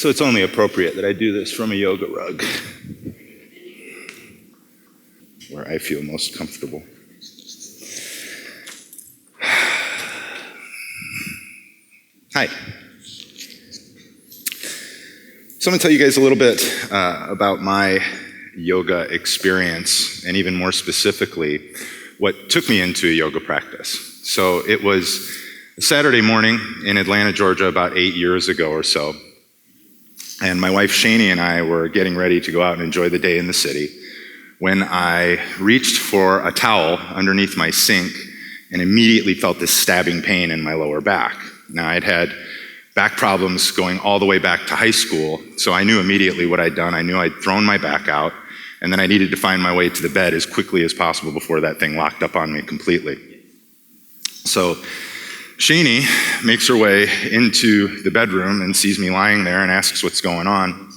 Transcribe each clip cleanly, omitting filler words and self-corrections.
So it's only appropriate that I do this from a yoga rug, where I feel most comfortable. Hi. So I'm going to tell you guys a little bit about my yoga experience, and even more specifically, what took me into a yoga practice. So it was a Saturday morning in Atlanta, Georgia, about 8 years ago or so. And my wife Shani and I were getting ready to go out and enjoy the day in the city when I reached for a towel underneath my sink and immediately felt this stabbing pain in my lower back. Now, I'd had back problems going all the way back to high school, so I knew immediately what I'd done. I knew I'd thrown my back out, and then I needed to find my way to the bed as quickly as possible before that thing locked up on me completely. So Shani makes her way into the bedroom and sees me lying there and asks what's going on.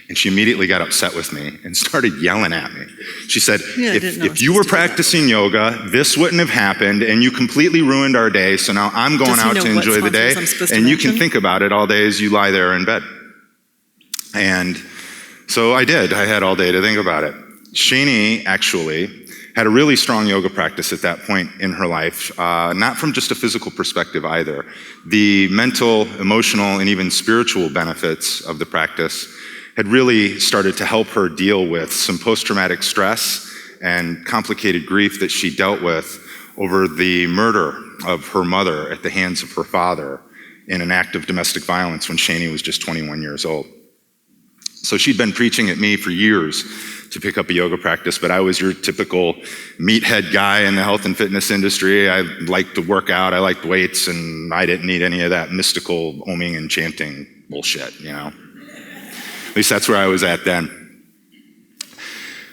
And she immediately got upset with me and started yelling at me. She said, if you were practicing yoga, this wouldn't have happened, and you completely ruined our day, so now I'm going out to enjoy the day, and you can think about it all day as you lie there in bed. And so I did. I had all day to think about it. Shani actually had a really strong yoga practice at that point in her life, not from just a physical perspective either. The mental, emotional, and even spiritual benefits of the practice had really started to help her deal with some post-traumatic stress and complicated grief that she dealt with over the murder of her mother at the hands of her father in an act of domestic violence when Shani was just 21 years old. So she'd been preaching at me for years to pick up a yoga practice, but I was your typical meathead guy in the health and fitness industry. I liked to work out, I liked weights, and I didn't need any of that mystical oming and chanting bullshit, you know? At least that's where I was at then.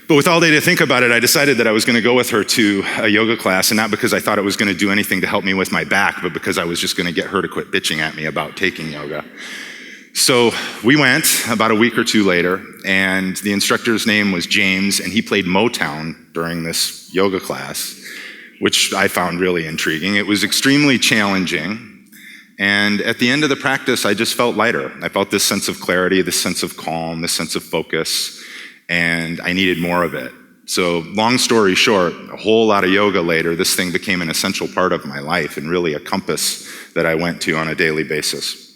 But with all day to think about it, I decided that I was going to go with her to a yoga class, and not because I thought it was going to do anything to help me with my back, but because I was just going to get her to quit bitching at me about taking yoga. So we went about a week or two later, and the instructor's name was James, and he played Motown during this yoga class, which I found really intriguing. It was extremely challenging. And at the end of the practice, I just felt lighter. I felt this sense of clarity, this sense of calm, this sense of focus, and I needed more of it. So long story short, a whole lot of yoga later, this thing became an essential part of my life and really a compass that I went to on a daily basis.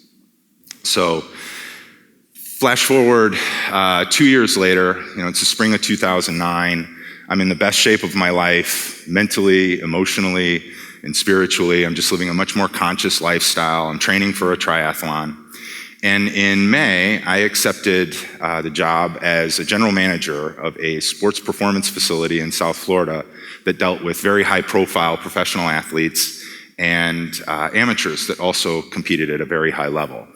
So flash forward 2 years later, it's the spring of 2009. I'm in the best shape of my life, mentally, emotionally, and spiritually. I'm just living a much more conscious lifestyle. I'm training for a triathlon. And in May, I accepted the job as a general manager of a sports performance facility in South Florida that dealt with very high-profile professional athletes and amateurs that also competed at a very high level.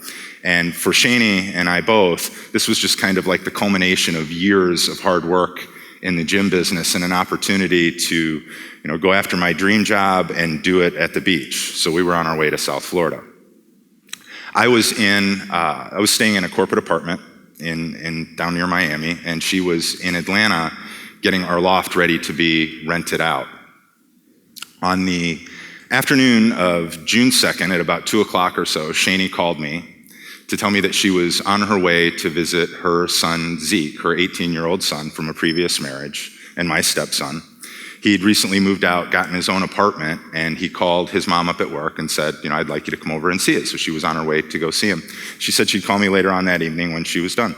And for Shani and I both, this was just kind of like the culmination of years of hard work in the gym business and an opportunity to go after my dream job and do it at the beach. So we were on our way to South Florida. I was staying in a corporate apartment in down near Miami, and she was in Atlanta getting our loft ready to be rented out. On the afternoon of June 2nd at about 2 o'clock or so, Shani called me to tell me that she was on her way to visit her son, Zeke, her 18-year-old son from a previous marriage, and my stepson. He'd recently moved out, gotten his own apartment, and he called his mom up at work and said, I'd like you to come over and see it. So she was on her way to go see him. She said she'd call me later on that evening when she was done.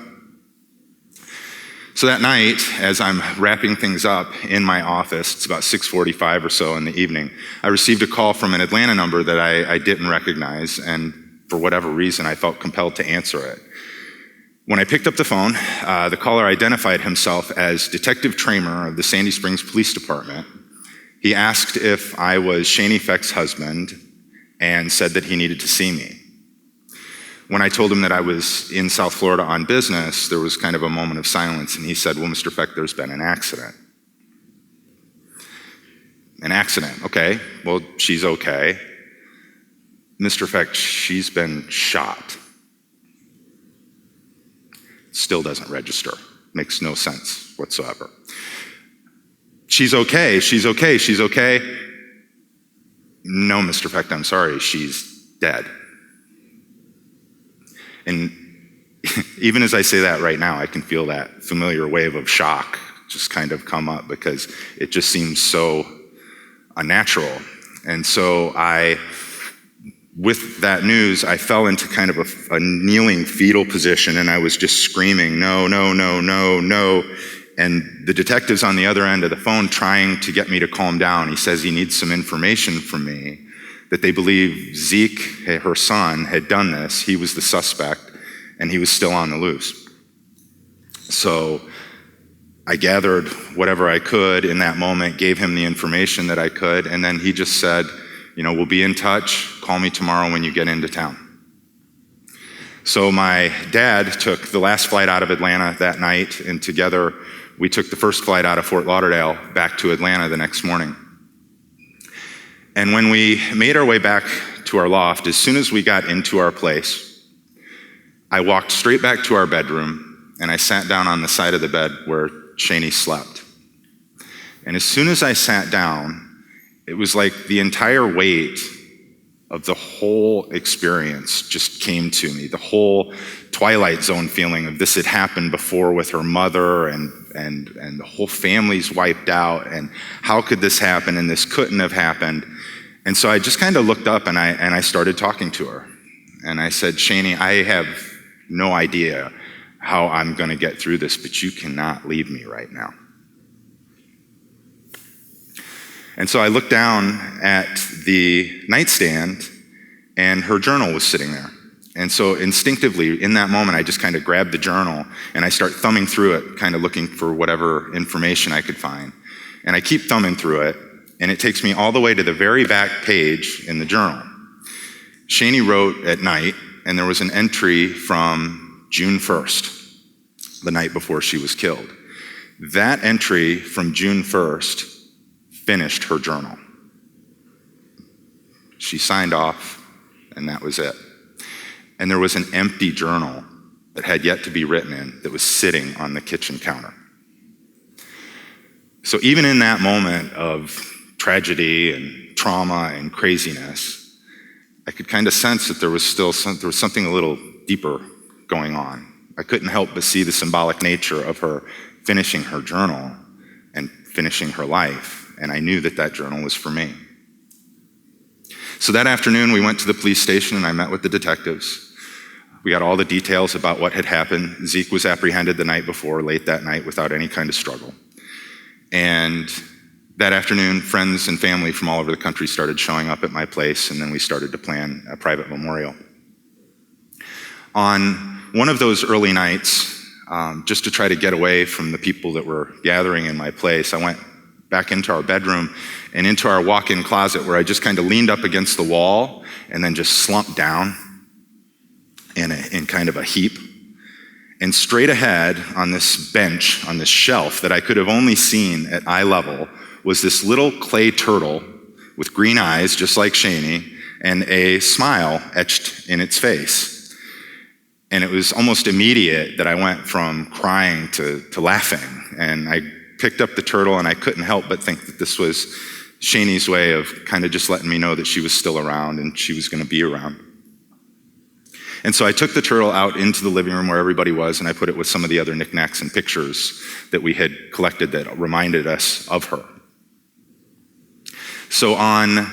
So that night, as I'm wrapping things up in my office, it's about 6:45 or so in the evening, I received a call from an Atlanta number that I didn't recognize, and for whatever reason, I felt compelled to answer it. When I picked up the phone, the caller identified himself as Detective Tramer of the Sandy Springs Police Department. He asked if I was Shani Fecht's husband and said that he needed to see me. When I told him that I was in South Florida on business, there was kind of a moment of silence, and he said, well, Mr. Fecht, there's been an accident. An accident, okay, well, she's okay. Mr. Fecht, she's been shot. Still doesn't register. Makes no sense whatsoever. She's okay, she's okay, she's okay. No, Mr. Fecht, I'm sorry, she's dead. And even as I say that right now, I can feel that familiar wave of shock just kind of come up because it just seems so unnatural. And so with that news, I fell into kind of a kneeling fetal position, and I was just screaming, no, no, no, no, no. And the detective's on the other end of the phone trying to get me to calm down. He says he needs some information from me, that they believe Zeke, her son, had done this. He was the suspect, and he was still on the loose. So I gathered whatever I could in that moment, gave him the information that I could, and then he just said, we'll be in touch. Call me tomorrow when you get into town. So my dad took the last flight out of Atlanta that night, and together we took the first flight out of Fort Lauderdale back to Atlanta the next morning. And when we made our way back to our loft, as soon as we got into our place, I walked straight back to our bedroom, and I sat down on the side of the bed where Shani slept. And as soon as I sat down, it was like the entire weight of the whole experience just came to me. The whole Twilight Zone feeling of this had happened before with her mother, and the whole family's wiped out, and how could this happen, and this couldn't have happened. And so I just kind of looked up and I started talking to her. And I said, Shani, I have no idea how I'm gonna get through this, but you cannot leave me right now. And so I looked down at the nightstand, and her journal was sitting there. And so instinctively, in that moment, I just kind of grabbed the journal, and I start thumbing through it, kind of looking for whatever information I could find. And I keep thumbing through it, and it takes me all the way to the very back page in the journal. Shani wrote at night, and there was an entry from June 1st, the night before she was killed. That entry from June 1st finished her journal. She signed off, and that was it. And there was an empty journal that had yet to be written in that was sitting on the kitchen counter. So even in that moment of tragedy and trauma and craziness, I could kind of sense that there was something a little deeper going on. I couldn't help but see the symbolic nature of her finishing her journal and finishing her life. And I knew that that journal was for me. So that afternoon, we went to the police station, and I met with the detectives. We got all the details about what had happened. Zeke was apprehended the night before, late that night, without any kind of struggle. And that afternoon, friends and family from all over the country started showing up at my place, and then we started to plan a private memorial. On one of those early nights, just to try to get away from the people that were gathering in my place, I went back into our bedroom and into our walk-in closet, where I just kind of leaned up against the wall and then just slumped down in kind of a heap. And straight ahead on this bench, on this shelf that I could have only seen at eye level, was this little clay turtle with green eyes, just like Shani, and a smile etched in its face. And it was almost immediate that I went from crying to laughing. And I picked up the turtle, and I couldn't help but think that this was Shani's way of kind of just letting me know that she was still around and she was going to be around. And so I took the turtle out into the living room where everybody was, and I put it with some of the other knickknacks and pictures that we had collected that reminded us of her. So on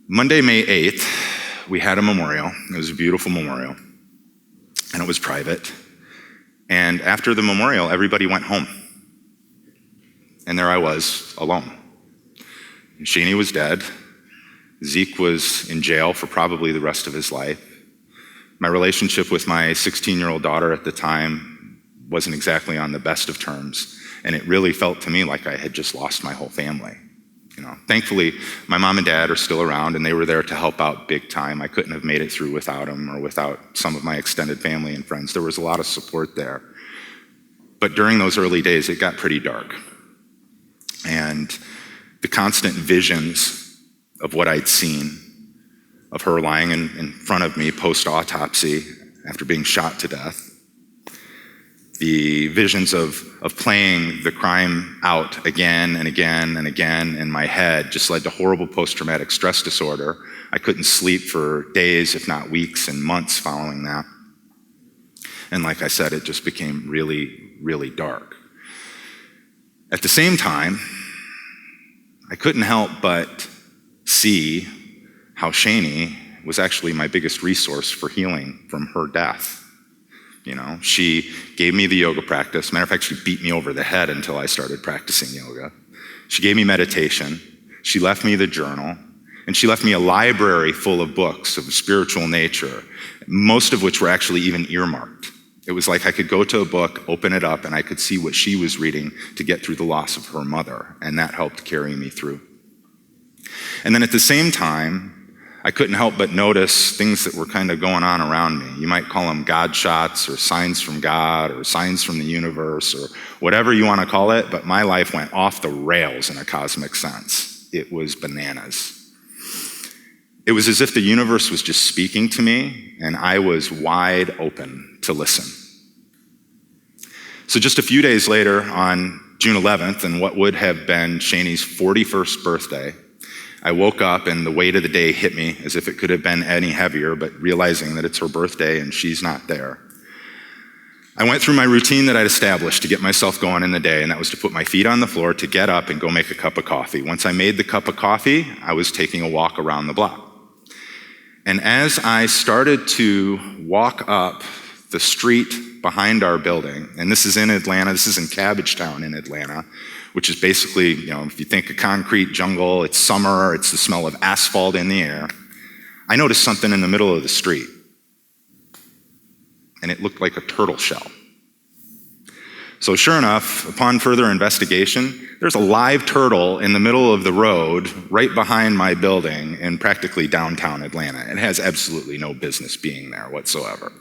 Monday, May 8th, we had a memorial. It was a beautiful memorial, and it was private. And after the memorial, everybody went home. And there I was, alone. Shani was dead. Zeke was in jail for probably the rest of his life. My relationship with my 16-year-old daughter at the time wasn't exactly on the best of terms, and it really felt to me like I had just lost my whole family. Thankfully, my mom and dad are still around, and they were there to help out big time. I couldn't have made it through without them or without some of my extended family and friends. There was a lot of support there. But during those early days, it got pretty dark. And the constant visions of what I'd seen, of her lying in front of me post-autopsy after being shot to death, the visions of playing the crime out again and again and again in my head just led to horrible post-traumatic stress disorder. I couldn't sleep for days, if not weeks and months following that. And like I said, it just became really, really dark. At the same time, I couldn't help but see how Shani was actually my biggest resource for healing from her death. She gave me the yoga practice. Matter of fact, she beat me over the head until I started practicing yoga. She gave me meditation. She left me the journal. And she left me a library full of books of a spiritual nature, most of which were actually even earmarked. It was like I could go to a book, open it up, and I could see what she was reading to get through the loss of her mother, and that helped carry me through. And then at the same time, I couldn't help but notice things that were kind of going on around me. You might call them God shots or signs from God or signs from the universe or whatever you want to call it, but my life went off the rails in a cosmic sense. It was bananas. It was as if the universe was just speaking to me, and I was wide open to listen. So just a few days later, on June 11th, and what would have been Shani's 41st birthday, I woke up and the weight of the day hit me as if it could have been any heavier, but realizing that it's her birthday and she's not there. I went through my routine that I'd established to get myself going in the day, and that was to put my feet on the floor, to get up and go make a cup of coffee. Once I made the cup of coffee, I was taking a walk around the block. And as I started to walk up the street behind our building, and this is in Atlanta, this is in Cabbagetown in Atlanta, which is basically, if you think of concrete jungle, it's summer, it's the smell of asphalt in the air. I noticed something in the middle of the street, and it looked like a turtle shell. So sure enough, upon further investigation, there's a live turtle in the middle of the road right behind my building in practically downtown Atlanta. It has absolutely no business being there whatsoever.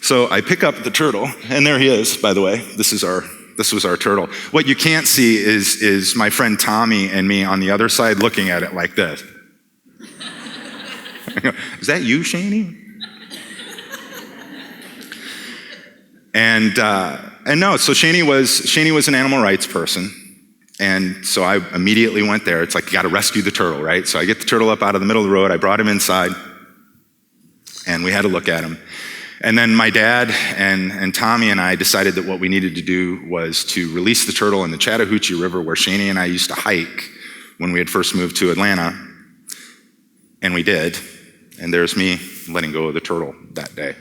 So I pick up the turtle, and there he is, by the way. This was our turtle. What you can't see is my friend Tommy and me on the other side looking at it like this. Is that you, Shani? And no, so Shani was an animal rights person. And so I immediately went there. It's like, you got to rescue the turtle, right? So I get the turtle up out of the middle of the road. I brought him inside, and we had a look at him. And then my dad and Tommy and I decided that what we needed to do was to release the turtle in the Chattahoochee River, where Shani and I used to hike when we had first moved to Atlanta. And we did. And there's me letting go of the turtle that day.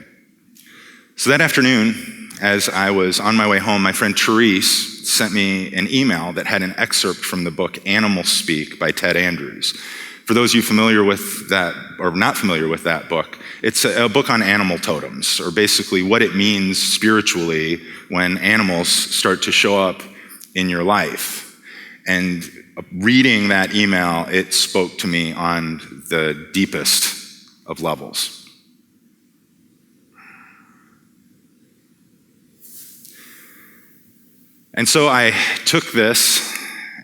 So that afternoon, as I was on my way home, my friend Therese sent me an email that had an excerpt from the book Animal Speak by Ted Andrews. For those of you familiar with that, or not familiar with that book, it's a book on animal totems, or basically what it means spiritually when animals start to show up in your life. And reading that email, it spoke to me on the deepest of levels. And so I took this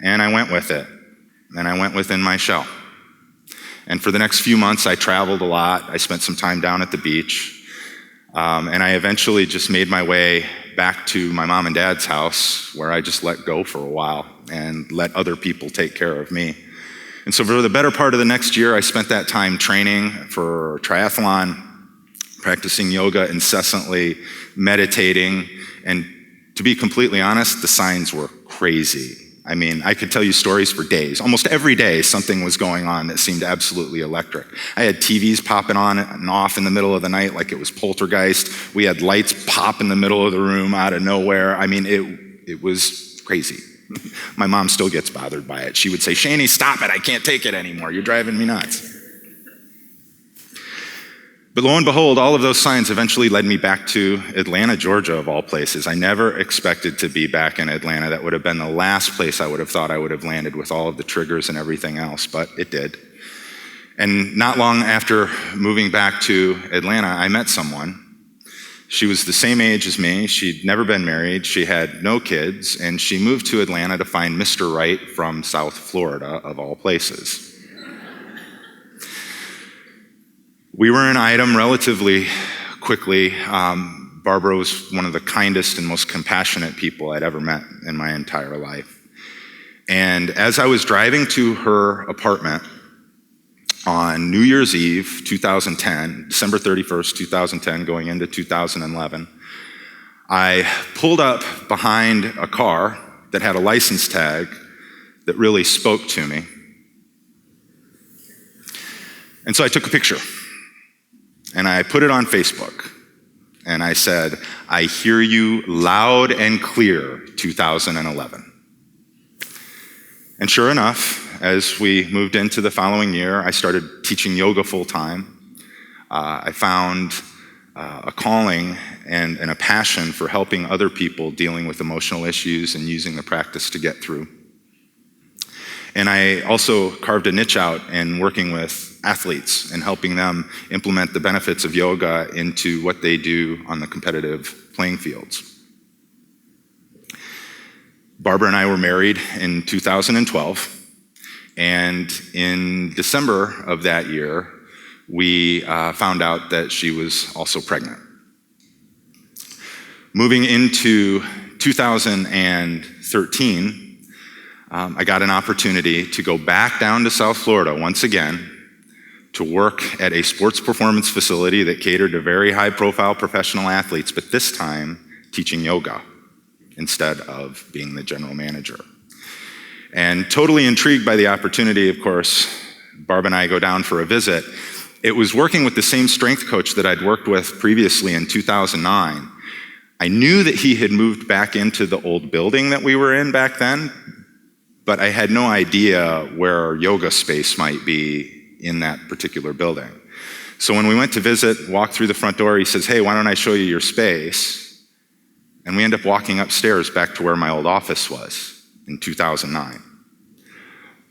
and I went with it, and I went within my shell. And for the next few months, I traveled a lot. I spent some time down at the beach. And I eventually just made my way back to my mom and dad's house, where I just let go for a while and let other people take care of me. And so for the better part of the next year, I spent that time training for triathlon, practicing yoga incessantly, meditating. And to be completely honest, the signs were crazy. I mean, I could tell you stories for days. Almost every day, something was going on that seemed absolutely electric. I had TVs popping on and off in the middle of the night like it was poltergeist. We had lights pop in the middle of the room out of nowhere. I mean, it was crazy. My mom still gets bothered by it. She would say, "Shani, stop it. I can't take it anymore. You're driving me nuts." But lo and behold, all of those signs eventually led me back to Atlanta, Georgia, of all places. I never expected to be back in Atlanta. That would have been the last place I would have thought I would have landed with all of the triggers and everything else, but it did. And not long after moving back to Atlanta, I met someone. She was the same age as me. She'd never been married. She had no kids, and she moved to Atlanta to find Mr. Right from South Florida, of all places. We were an item relatively quickly. Barbara was one of the kindest and most compassionate people I'd ever met in my entire life. And as I was driving to her apartment, on New Year's Eve, 2010, December 31st, 2010, going into 2011, I pulled up behind a car that had a license tag that really spoke to me. And so I took a picture, and I put it on Facebook, and I said, "I hear you loud and clear, 2011." And sure enough, as we moved into the following year, I started teaching yoga full-time. I found a calling and a passion for helping other people dealing with emotional issues and using the practice to get through. And I also carved a niche out in working with athletes and helping them implement the benefits of yoga into what they do on the competitive playing fields. Barbara and I were married in 2012, and in December of that year, we found out that she was also pregnant. Moving into 2013, I got an opportunity to go back down to South Florida once again to work at a sports performance facility that catered to very high-profile professional athletes, but this time teaching yoga instead of being the general manager. And totally intrigued by the opportunity, of course, Barb and I go down for a visit. It was working with the same strength coach that I'd worked with previously in 2009. I knew that he had moved back into the old building that we were in back then, but I had no idea where our yoga space might be in that particular building. So when we went to visit, walked through the front door, he says, "Hey, why don't I show you your space?" And we end up walking upstairs back to where my old office was in 2009.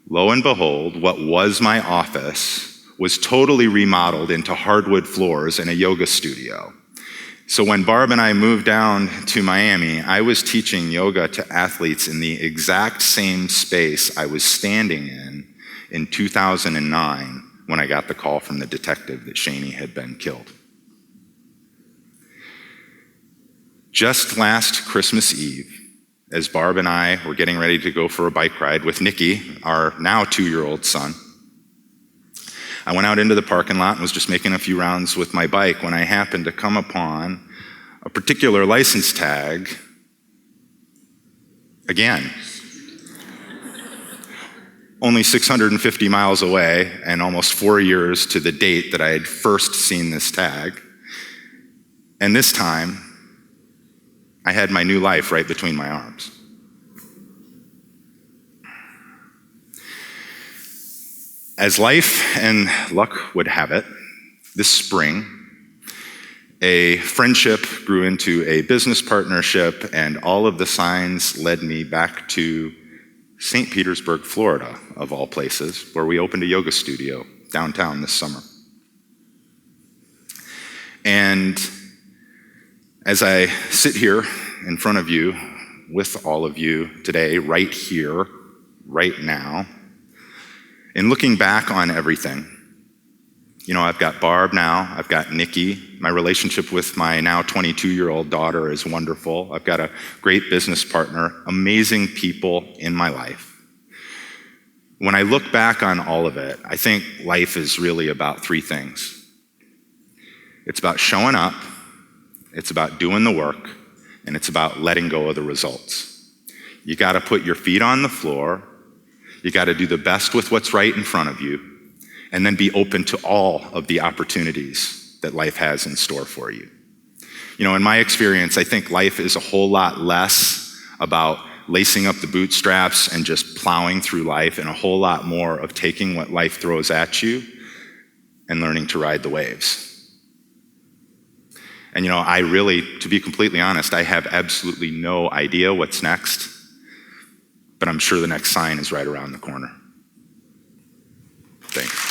Lo and behold, what was my office was totally remodeled into hardwood floors and a yoga studio. So when Barb and I moved down to Miami, I was teaching yoga to athletes in the exact same space I was standing in 2009 when I got the call from the detective that Shaney had been killed. Just last Christmas Eve, as Barb and I were getting ready to go for a bike ride with Nikki, our now 2-year-old son, I went out into the parking lot and was just making a few rounds with my bike when I happened to come upon a particular license tag again. Only 650 miles away and almost 4 years to the date that I had first seen this tag. And this time, I had my new life right between my arms. As life and luck would have it, this spring, a friendship grew into a business partnership, and all of the signs led me back to St. Petersburg, Florida, of all places, where we opened a yoga studio downtown this summer. And as I sit here in front of you, with all of you today, right here, right now, in looking back on everything, you know, I've got Barb now, I've got Nikki, my relationship with my now 22-year-old daughter is wonderful, I've got a great business partner, amazing people in my life. When I look back on all of it, I think life is really about 3 things. It's about showing up, it's about doing the work, and it's about letting go of the results. You gotta put your feet on the floor, you gotta do the best with what's right in front of you, and then be open to all of the opportunities that life has in store for you. You know, in my experience, I think life is a whole lot less about lacing up the bootstraps and just plowing through life, and a whole lot more of taking what life throws at you and learning to ride the waves. And you know, I really, to be completely honest, I have absolutely no idea what's next, but I'm sure the next sign is right around the corner. Thanks.